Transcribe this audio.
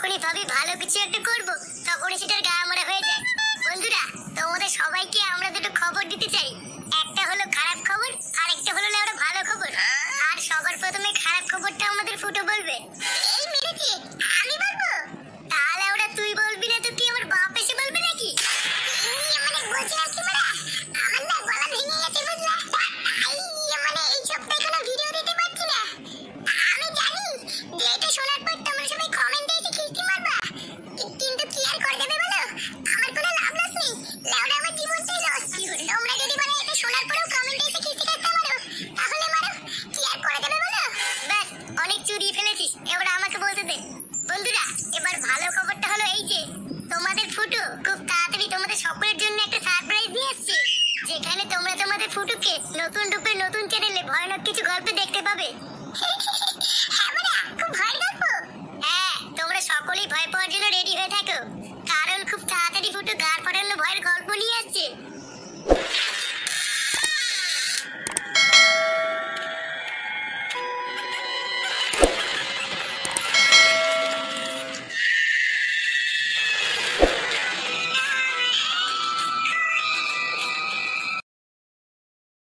যখনই ভাবি ভালো কিছু একটা করব তখনই সেটার গা মারা হয়ে যায়। বন্ধুরা, তোমাদের সবাইকে আমরা দুটো খবর দিতে চাই। একটা হলো খারাপ খবর, আর একটা হলো লেওড়া ভালো খবর। আর সবার প্রথমে খারাপ খবরটা আমাদের ফুটো বলবে। এই মেরেছে, আমি বলবো? তাহলে ওরা তুই বলবি না তো কি আমার বাপ এসে বলবে নাকি? মানে বলছি আর কি, মানে আমার না গলা ভেঙে গেছে বুঝলা। মানে এই সপ্তাহে কোনো ভিডিও দিতে পারছি না। আমি জানি যে এটা শোনার পর তোমরা সবাই কমেন্টে এসে খিস্তি মারবা, কিন্তু কি আর করে দেবে বলো? আমার কোনো লাভ লস নেই, লেওড়া আমার জীবনটাই লস। তোমরা যদি মানে এটা শোনার পরেও কমেন্টে এসে খিস্তি কাটতে মারো তাহলে মারো, কি আর করে দেবে বলো? ব্যাস, অনেক চুরিয়ে ফেলেছিস, এবার আমাকে বলতে দে। বন্ধুরা, এবার ভালো খবরটা হলো এই যে তোমাদের ফুটু খুব তাড়াতাড়ি তোমাদের সকলের জন্য একটা সারপ্রাইজ নিয়ে আসছে, যেখানে তোমরা তোমাদের ফুটুকে নতুন রূপে নতুন চ্যানেলে ভয়ানক কিছু গল্প দেখতে পাবে। হ্যাঁ বড়া, খুব ভয়ের গল্প। হ্যাঁ, তোমরা সকলেই ভয় পাওয়ার জন্য রেডি হয়ে থাকো, কারণ খুব তাড়াতাড়ি ফুটু গাড় ফাটানো ভয়ের গল্প নিয়ে আসছে।